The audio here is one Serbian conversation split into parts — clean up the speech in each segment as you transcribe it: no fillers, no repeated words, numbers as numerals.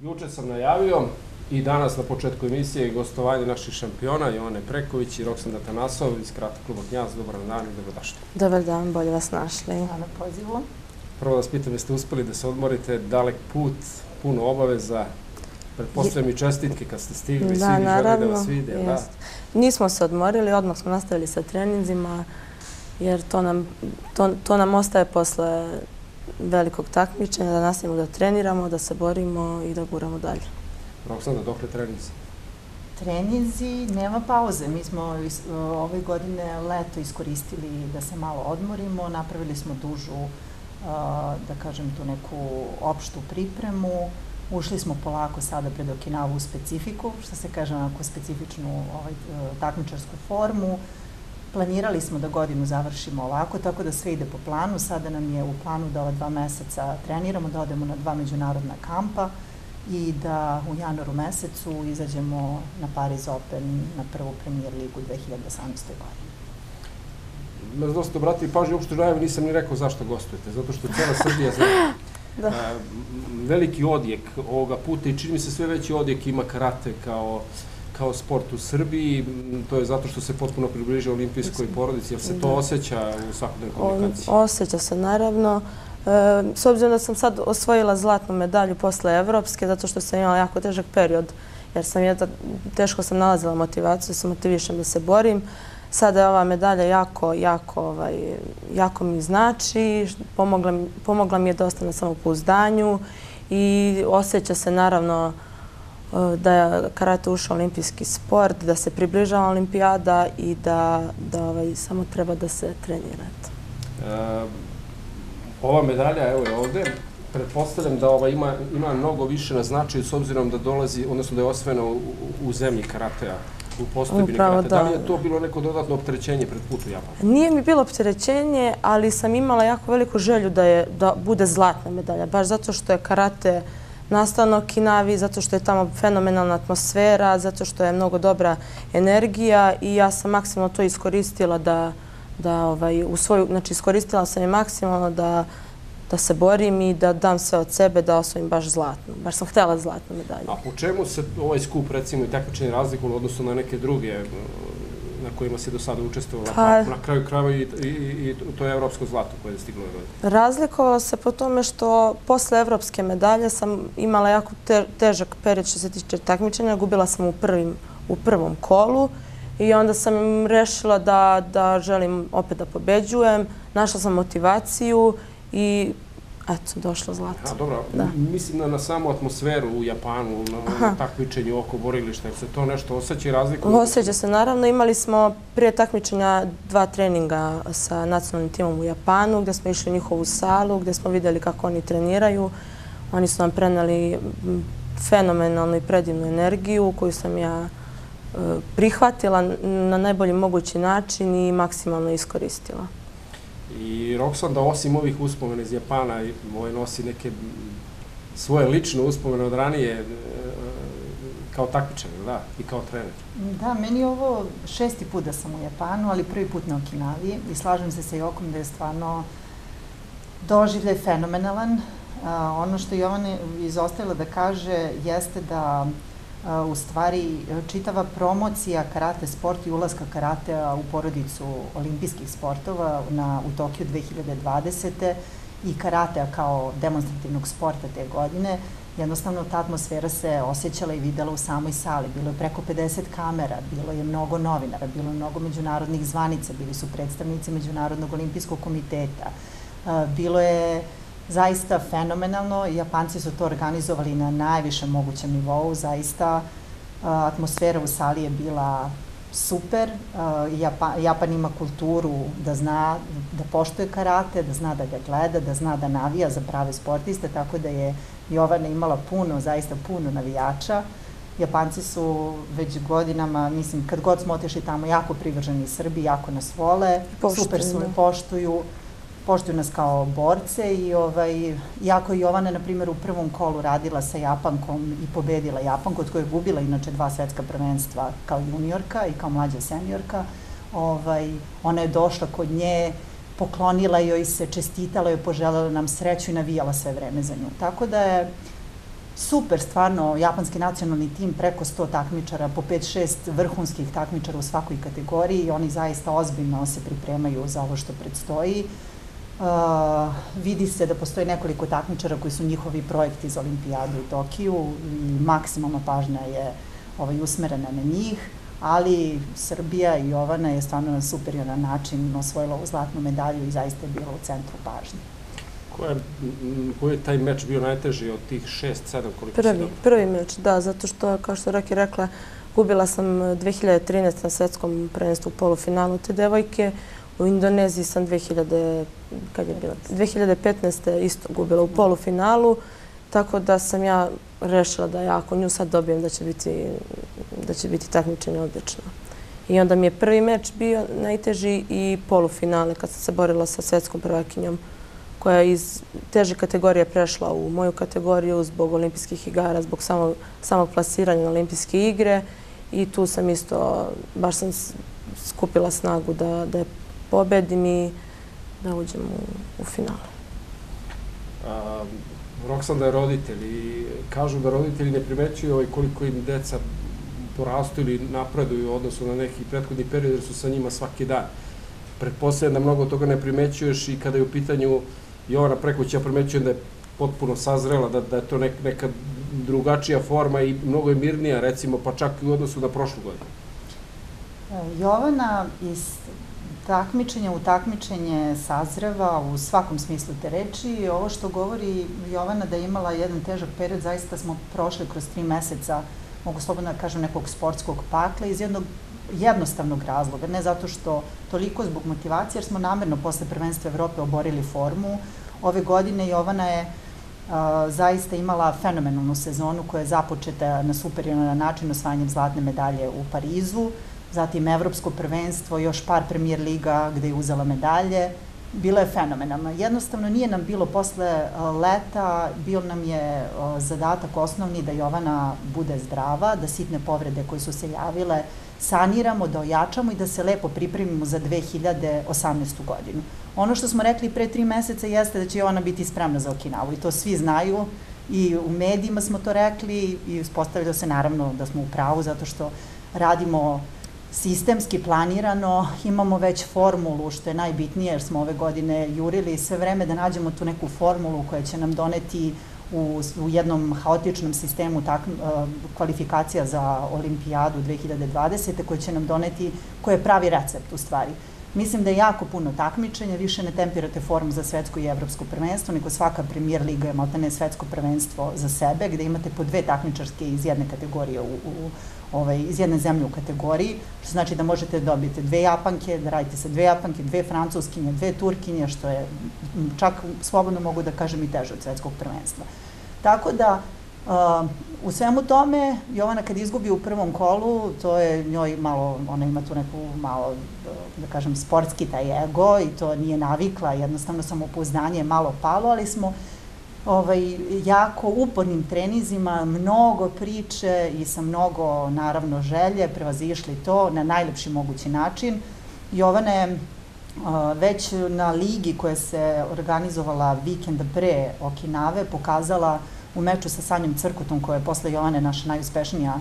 Juče sam najavio i danas na početku emisije gostovanje naših šampiona Jovane Preković i Roksanda Tanasov iz Karate kluba Knjaz. Dobar dan i dobrodošli. Dobar dan, bolje vas našli. Na pozivu. Prvo vas pitam, jeste uspeli da se odmorite, dalek put, puno obaveza, pretpostavljam i čestitke kad ste stigli, svi bi želi da vas vide. Da. Nismo se odmorili, odmah smo nastavili sa treninzima, jer to nam ostaje posle velikog takmičenja, da nastavimo da treniramo, da se borimo i da guramo dalje. Roksanda, dokle treninzi? Treninzi, nema pauze. Mi smo ove godine leto iskoristili da se malo odmorimo, napravili smo dužu, da kažem, tu neku opštu pripremu. Ušli smo polako sada pred Okinavu u specifiku, što se kaže onako specifičnu takmičarsku formu. Planirali smo da godinu završimo ovako, tako da sve ide po planu. Sada nam je u planu da ova 2 meseca treniramo, da odemo na 2 međunarodna kampa i da u januaru mesecu izađemo na Paris Open na prvu Premier ligu 2018. godine. Da ste obratili pažnju, uopšte najavi nisam ni rekao zašto gostujete, zato što cijela Srbija zna veliki odjek ovoga puta i čini mi se sve veći odjek ima karate kao sport u Srbiji. To je zato što se potpuno približa olimpijskoj porodici, jer se to osjeća u svakodnevnoj komunikaciji? Osjeća se, naravno. S obzirom da sam sad osvojila zlatnu medalju posle evropske, zato što sam imala jako težak period, jer teško sam nalazila motivaciju, da se motivišem da se borim. Sada je ova medalja jako mi znači, pomogla mi je dosta na samopouzdanju i osjeća se naravno da je karate ušao olimpijski sport, da se približava olimpijada i da samo treba da se trenirate. Ova medalja, evo je ovde, pretpostavljam da ima mnogo više na značaju s obzirom da dolazi, odnosno da je osvojena u zemlji karatea, u postojbini karate. Da li je to bilo neko dodatno opterećenje pred put u Japanu? Nije mi bilo opterećenje, ali sam imala jako veliku želju da bude zlatna medalja, baš zato što je karate nastao na Okinavi, zato što je tamo fenomenalna atmosfera, zato što je mnogo dobra energija i ja sam maksimalno to iskoristila znači iskoristila sam je maksimalno da se borim i da dam sve od sebe da osvojim baš zlatnu. Baš sam htjela zlatnu medalju. A po čemu se ovaj skup, recimo, i takmičenje razlikuju odnosno na neke druge na kojima si do sada učestvovala? Na kraju krajeva i to je evropsko zlato koje je stiglo. Razlikovalo se po tome što posle evropske medalje sam imala jako težak period što se tiče takmičenja. Gubila sam u prvom kolu i onda sam rešila da želim opet da pobeđujem. Našla sam motivaciju i eto, došlo zlato. Dobro, mislim na samu atmosferu u Japanu, na takmičenju oko borilišta, jer se to nešto osjeća i razlikuje? Osjeća se, naravno. Imali smo prije takmičenja 2 treninga sa nacionalnim timom u Japanu, gde smo išli u njihovu salu, gde smo vidjeli kako oni treniraju. Oni su nam preneli fenomenalnu i predivnu energiju koju sam ja prihvatila na najbolji mogući način i maksimalno iskoristila. I Roksanda, osim ovih uspomena iz Japana, nosi neke svoje lične uspomene od ranije kao takmičar, da, i kao trener. Da, meni je ovo 6. put da sam u Japanu, ali prvi put na Okinavi i slažem se sa Jokom da je stvarno doživljaj fenomenalan. Ono što Jovana izostavila da kaže jeste da u stvari čitava promocija karate sport i ulaska karatea u porodicu olimpijskih sportova u Tokiju 2020. i karatea kao demonstrativnog sporta te godine, jednostavno ta atmosfera se osjećala i videla u samoj sali. Bilo je preko 50 kamera, bilo je mnogo novinara, bilo je mnogo međunarodnih zvanica, bili su predstavnici Međunarodnog olimpijskog komiteta. Bilo je zaista fenomenalno. Japanci su to organizovali na najvišem mogućem nivou. Zaista atmosfera u sali je bila super. Japan ima kulturu da zna da poštuje karate, da zna da ga gleda, da zna da navija za prave sportiste, tako da je Jovana imala zaista puno navijača. Japanci su već godinama, mislim, kad god smo otišli tamo, jako privrženi Srbiji, jako nas vole, super su i poštuju nas kao borce i jako je Jovana, na primjer, u prvom kolu radila sa Japankom i pobedila Japanku, od koje je gubila inače 2 svetska prvenstva kao juniorka i kao mlađa seniorka. Ona je došla kod nje, poklonila joj se, čestitala joj, poželjela nam sreću i navijala sve vreme za nju. Tako da je super, stvarno, japanski nacionalni tim, preko 100 takmičara, po 5-6 vrhunskih takmičara u svakoj kategoriji i oni zaista ozbiljno se pripremaju za ovo što predstoji. Vidi se da postoji nekoliko takmičara koji su njihovi projekti za olimpijadu u Tokiju i maksimalna pažnja je usmerena na njih, ali Srbija i Jovana je stvarno na superioran način osvojila ovu zlatnu medalju i zaista je bila u centru pažnje. Koji je taj meč bio najteži od tih 6-7 koliko si dobro? Prvi meč, da, zato što, kao što Raki rekla, gubila sam 2013. na svetskom prvenstvu u polufinalu te devojke. U Indoneziji sam 2015. isto gubila u polufinalu, tako da sam ja rešila da ja ako nju sad dobijem da će biti takmičenje odlično. I onda mi je prvi meč bio najteži i polufinale kad sam se borila sa svetskom prvakinjom koja je iz teže kategorije prešla u moju kategoriju zbog olimpijskih igara, zbog samog plasiranja na olimpijske igre i tu sam isto, baš sam skupila snagu da je pobedim i da uđem u finale. Roksanda je roditelj i kažu da roditelji ne primećuju koliko im deca porastu ili napreduju u odnosu na neki prethodni period jer su sa njima svaki dan. Pretpostavljam da mnogo toga ne primećuješ i kada je u pitanju Jovana Prekuć, ja primećujem da je potpuno sazrela, da je to neka drugačija forma i mnogo je mirnija, recimo, pa čak i u odnosu na prošlu godinu. Jovana iz takmičenja u takmičenje sazreva u svakom smislu te reči i ovo što govori Jovana da je imala jedan težak period, zaista smo prošli kroz 3 meseca, mogu slobodno da kažem, nekog sportskog pakla iz jednog jednostavnog razloga, ne zato što toliko zbog motivacije, jer smo namerno posle prvenstva Evrope oborili formu. Ove godine Jovana je zaista imala fenomenalnu sezonu koja je započeta na superioran način osvajanjem zlatne medalje u Parizu, zatim Evropsko prvenstvo, još par Premier liga gde je uzela medalje. Bilo je fenomenalno. Jednostavno nije nam bilo posle leta, bio nam je zadatak osnovni da Jovana bude zdrava, da sitne povrede koje su se javile saniramo, da ojačamo i da se lepo pripremimo za 2018. godinu. Ono što smo rekli pre 3 meseca jeste da će Jovana biti spremna za Okinavu i to svi znaju i u medijima smo to rekli i uspostavilo se naravno da smo u pravu zato što radimo sistemski planirano, imamo već formulu što je najbitnije jer smo ove godine jurili sve vreme da nađemo tu neku formulu koja će nam doneti u jednom haotičnom sistemu kvalifikacija za olimpijadu 2020. koja će nam doneti, koji je pravi recept u stvari. Mislim da je jako puno takmičenja, više ne tempirate formu za svetsko i evropsko prvenstvo, nego svaka Premier liga je maltene svetsko prvenstvo za sebe, gde imate po 2 takmičarske iz jedne kategorije iz jedne zemlje u kategoriji, što znači da možete da dobijete 2 Japanke, da radite sa 2 Japanke, 2 Francuskinje, 2 Turkinje, što je čak slobodno mogu da kažem i teže od svetskog prvenstva. Tako da, u svemu tome, Jovana kad izgubi u prvom kolu, to je njoj malo, ona ima tu neku malo, da kažem, sportski taj ego i to nije navikla, jednostavno samopouzdanje je malo palo, ali smo jako upornim treninzima, mnogo priče i sa mnogo, naravno, želje prevazišli to na najlepši mogući način. Jovana je već na ligi koja se organizovala vikenda pre Okinave pokazala u meču sa Sanjom Crkutom, koja je posle Jovane naša najuspešnija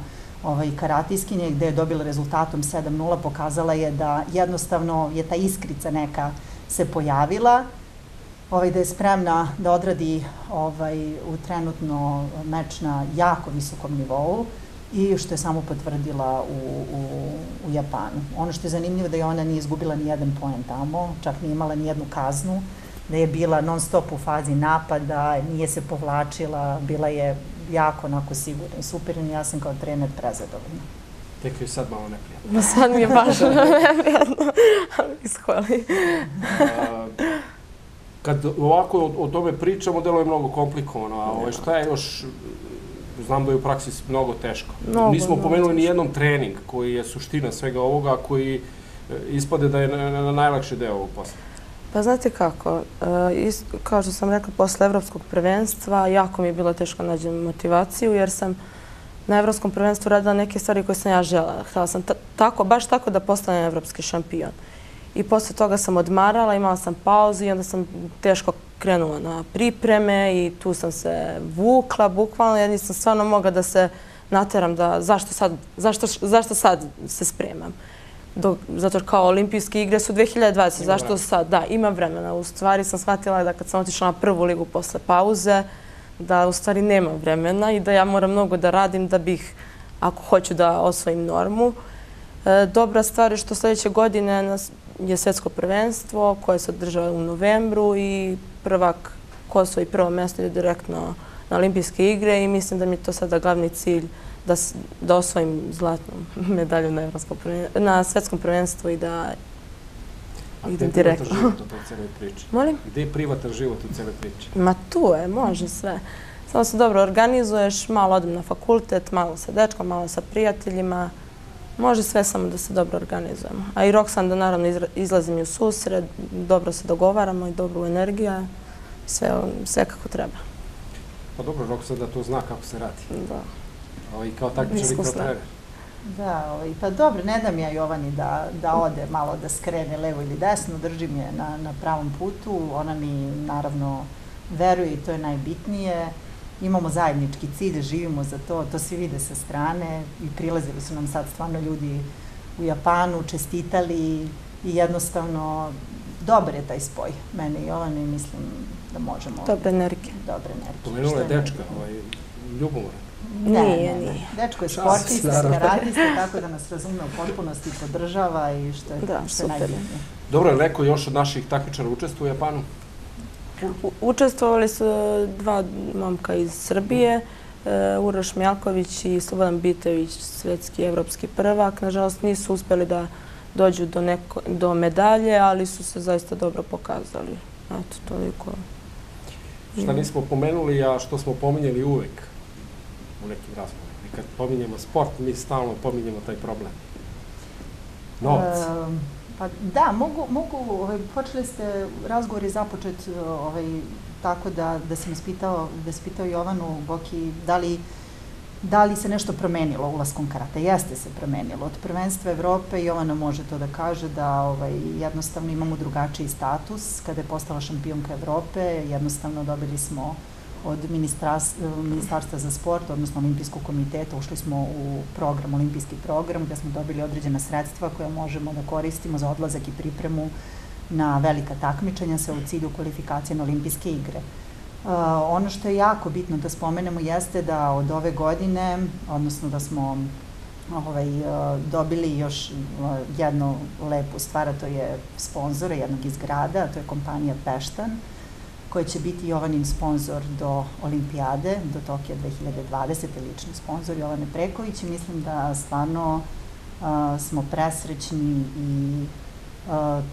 karatiskinja, gde je dobila rezultatom 7-0, pokazala je da jednostavno je ta iskrica neka se pojavila, da je spremna da odradi trenutno meč na jako visokom nivou i što je samo potvrdila u Japanu. Ono što je zanimljivo da je ona nije izgubila ni jedan poen tamo, čak nije imala ni jednu kaznu, da je bila non stop u fazi napada, nije se povlačila, bila je jako onako sigurna i super i ja sam kao trener prezadovoljna. Tek je sad malo neprijatno. Sad mi je baš neprijatno, ali ishvali. Kad ovako o tome pričamo, delo je mnogo komplikovano, a šta je još, znam da je u praksi mnogo teško. Nismo pomenuli ni jednom trening koji je suština svega ovoga, koji ispade da je na najlakši deo ovog posla. Pa znate kako, kao što sam rekla, posle evropskog prvenstva jako mi je bilo teško naći motivaciju jer sam na evropskom prvenstvu radila neke stvari koje sam ja želela. Htela sam baš tako da postanem evropski šampion. I posle toga sam odmarala, imala sam pauzu i onda sam teško krenula na pripreme i tu sam se vukla, bukvalno, ja nisam stvarno mogla da se nateram da zašto sad se spremam. Zato kao olimpijske igre su 2020, zašto sad? Da, ima vremena. U stvari sam shvatila da kad sam otišla na prvu ligu posle pauze, da u stvari nema vremena i da ja moram mnogo da radim da bih, ako hoću da osvojim normu. Dobra stvar je što sljedeće godine je svetsko prvenstvo koje se održava u novembru i prvak ko osvoji prvo mjesto ide direktno na olimpijske igre i mislim da mi je to sada glavni cilj da osvojim zlatnu medalju na svetskom prvenstvu i da idem direktno. A gdje je privatan život u toj cijeloj priči? Molim? Gdje je privatan život u cijeloj priči? Ma tu je, može sve. Samo se dobro organizuješ, malo odem na fakultet, malo sa dečkom, malo sa prijateljima. Može sve samo da se dobro organizujemo. A i Roxanda, naravno, izlazim i u susret, dobro se dogovaramo i dobro energija, sve kako treba. Pa dobro, Roxanda to zna kako se radi. Da. I kao takmičar i kao trener. Da, pa dobro, ne dam ja Jovani da ode malo, da skrene levo ili desno, držim je na pravom putu, ona mi naravno veruje i to je najbitnije. Imamo zajednički cilj, živimo za to, to svi vide sa strane i prilazili su nam sad stvarno ljudi u Japanu, čestitali i jednostavno dobar je taj spoj. Mene i Jovane mislim da možemo... Dobre energije. Dobre energije. Pomenula je dečka, Ljubomora. Nije. Dečko je sportista, karatista, tako da nas razume u potpunosti, podržava i što je najbitnije. Dobro, je neko još od naših takmičara učestvuje u Japanu? Učestvovali su dva momka iz Srbije, Uroš Mjalković i Slobodan Bitević, svetski evropski prvak. Nažalost, nisu uspjeli da dođu do medalje, ali su se zaista dobro pokazali. Eto, toliko. Šta nismo pomenuli, a što smo pominjali uvek u nekim razgovorima. I kad pominjemo sport, mi stalno pominjemo taj problem. Novac. Pa da, mogu, počeli ste, razgovor je započet tako da sam ispitao Jovanu Boki da li se nešto promenilo ulaskom karate. Jeste se promenilo. Od prvenstva Evrope Jovana može to da kaže da jednostavno imamo drugačiji status. Kada je postala šampionka Evrope, jednostavno dobili smo od Ministarstva za sport, odnosno Olimpijskog komiteta, ušli smo u program, olimpijski program, gde smo dobili određena sredstva koja možemo da koristimo za odlazak i pripremu na velika takmičenja sa u cilju kvalifikacije na olimpijske igre. Ono što je jako bitno da spomenemo jeste da od ove godine, odnosno da smo dobili još jednu lepu stvar, a to je sponzora jednog iz grada, a to je kompanija Peštan, koji će biti Jovanin sponsor do olimpijade, do Tokija 2020. lični sponsor Jovane Preković i mislim da stvarno smo presrećni i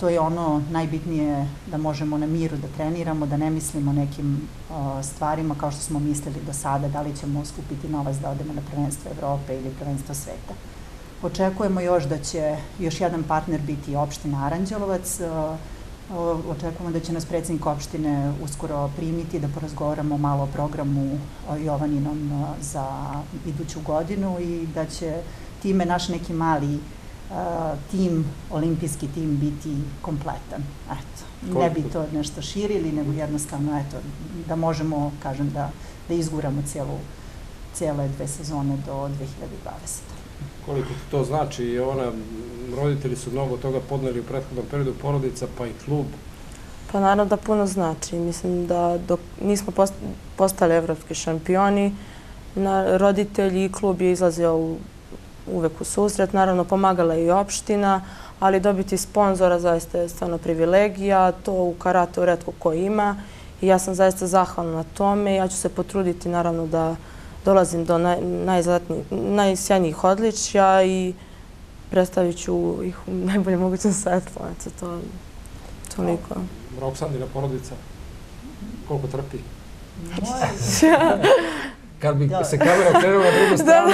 to je ono najbitnije da možemo na miru da treniramo, da ne mislimo nekim stvarima kao što smo mislili do sada, da li ćemo skupiti novac da odemo na prvenstvo Evrope ili prvenstvo sveta. Očekujemo još da će još jedan partner biti opština Aranđelovac. Očekujemo da će nas predsjednik opštine uskoro primiti, da porazgovaramo malo o programu Jovaninom za iduću godinu i da će time naš neki mali tim, olimpijski tim biti kompletan. Eto, ne bi to nešto širili, nego jednostavno, eto, da možemo, kažem, da izguramo cijele 2 sezone do 2020. Koliko ti to znači? Roditelji su mnogo toga podneli u prethodnom periodu, porodica pa i klub. Pa naravno da puno znači. Mislim da dok nismo postali evropski šampioni, roditelji i klub je izlazio uvek u susret. Naravno pomagala i opština, ali dobiti sponzora zaista je stvarno privilegija. To u karatu retko ko ima i ja sam zaista zahvalna na tome. Ja ću se potruditi naravno da dolazim do najsjajnijih odličja i predstavit ću ih u najbolje mogućem svetlu. Eto, to toliko. Roxandina porodica, koliko trpi? Kad bi se kamera okrenula na drugu stranu,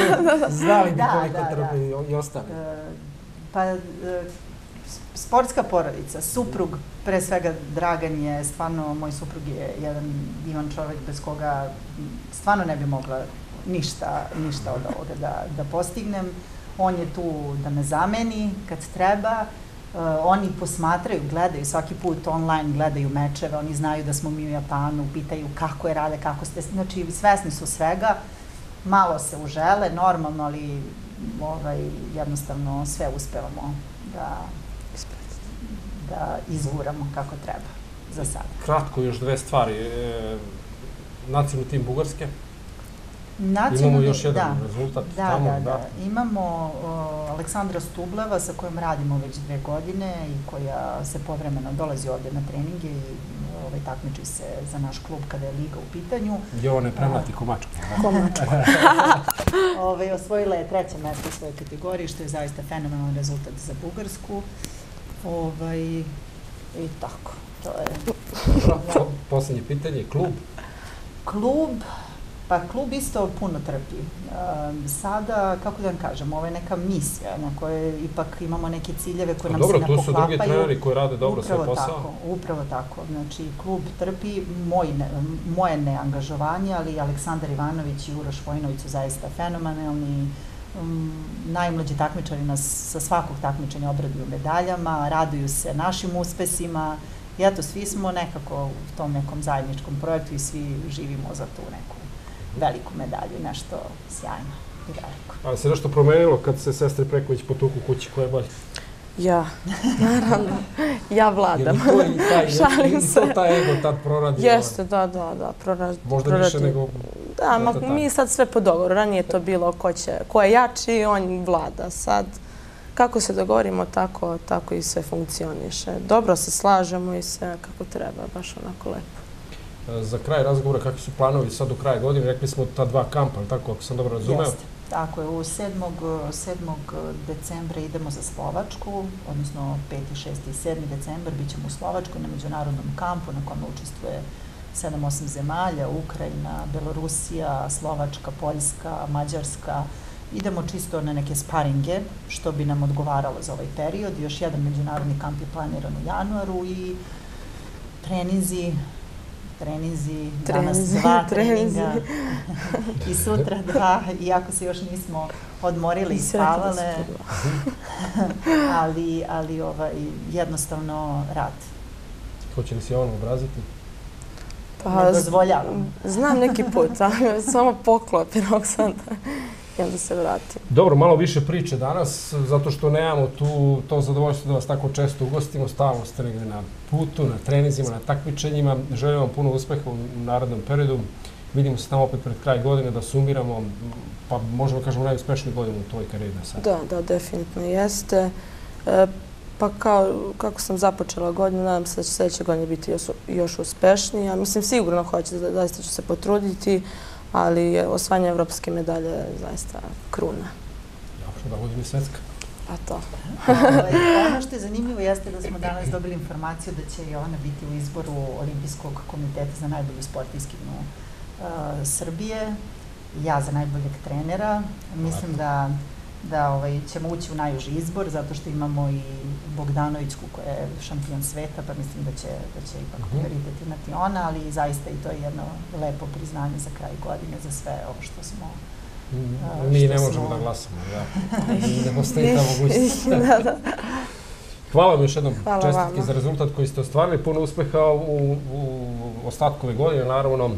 znali bi koliko trpi i ostali. Pa, sportska porodica, suprug, pre svega Dragan je, stvarno, moj suprug je jedan divan čovjek bez koga stvarno ne bi mogla ništa od ovoga da postignem. On je tu da me zameni kad treba Oni posmatraju, gledaju svaki put online, gledaju mečeve, oni znaju da smo mi u Japanu, pitaju kako je rade, kako ste, znači svesni su svega, malo se užele, normalno, ali jednostavno sve uspevamo da izguramo kako treba za sada. Kratko još dve stvari. Nacionalni tim Bugarske. Imamo još jedan rezultat tamo. Da. Imamo Aleksandra Stubleva sa kojom radimo već 2 godine i koja se povremeno dolazi ovde na treninge i takmiči se za naš klub kada je liga u pitanju. Jo, ne premlati komačku. Osvojila je 3. mesto u svojoj kategoriji, što je zaista fenomenalan rezultat za Bugarsku. I tako, to je... Poslednje pitanje, klub? Klub isto puno trpi. Sada, kako da vam kažem, ovo je neka misija na kojoj ipak imamo neke ciljeve koje nam se ne poklapaju. Dobro, tu su drugi treneri koji rade dobro svoj posao. Upravo tako. Znači, klub trpi moje neangažovanje, ali Aleksandar Ivanović i Uroš Vojinović su zaista fenomenalni. Najmlađi takmičari nas sa svakog takmičenja obraduju medaljama, raduju se našim uspesima. I eto, svi smo nekako u tom nekom zajedničkom projektu i svi živimo za tu neku veliku medalju, nešto sjajno i veliko. Ali se nešto promenilo kad se sestre Preković potuku kući, ko je bolje? Ja, naravno. Ja vladam. Šalim se. To taj ego tad proradi? Jeste, da. Možda više nego... Da, mi sad sve po dogovoru. Ranije je to bilo ko je jači, on vlada. Sad, kako se dogovorimo, tako i sve funkcioniše. Dobro se slažemo i sve kako treba, baš onako lepo. Za kraj razgovora, kakvi su planovi sad do kraja godine? Rekli smo ta 2 kampa, tako ako sam dobro razumeo? Jeste, tako je. U 7. decembra idemo za Slovačku, odnosno 5., 6. i 7. decembar bit ćemo u Slovačkoj na međunarodnom kampu na kome učestvuje 7-8 zemalja, Ukrajina, Belorusija, Slovačka, Poljska, Mađarska. Idemo čisto na neke sparinge, što bi nam odgovaralo za ovaj period. Još jedan međunarodni kamp je planiran u januaru i treninzi, danas 2 treninga i sutra 2, iako se još nismo odmorili i spavale, ali jednostavno rad. Hoće li se ono obraziti? Ne dozvoljavam. Znam neki put, samo poklopim Oksana i onda se vratim. Dobro, malo više priče danas, zato što nemamo to zadovoljstvo da vas tako često ugostimo. Stalno ste negde na putu, na treninzima, na takmičenjima. Želim vam puno uspeha u narednom periodu. Vidimo se tamo opet pred kraj godine da sumiramo, pa možemo kažemo najuspešniju godinu u tvojoj karijeri na sad. Da, definitivno jeste. Pa kako sam započela godinu, nadam se da će sljedeće godine biti još uspešnija. Mislim, sigurno hoće, zaista ću se potruditi, ali osvajanje evropske medalje je zaista kruna. Dobro, da budem i svetska. A to. Ono što je zanimljivo jeste da smo danas dobili informaciju da će Jovana biti u izboru Olimpijskog komiteta za najbolju sportistkinju Srbije, ja za najboljeg trenera. Mislim da ćemo ući u najuži izbor, zato što imamo i Bogdanovićku koja je šampion sveta, pa mislim da će ipak prioritet imati ona, ali zaista i to je jedno lepo priznanje za kraj godine, za sve ovo što smo... Mi ne možemo da glasamo, ne postoji ta mogućnost. Hvala vam još jednom, čestitke za rezultat koji ste ostvarili, puno uspeha u ostatku ove godine, naravno.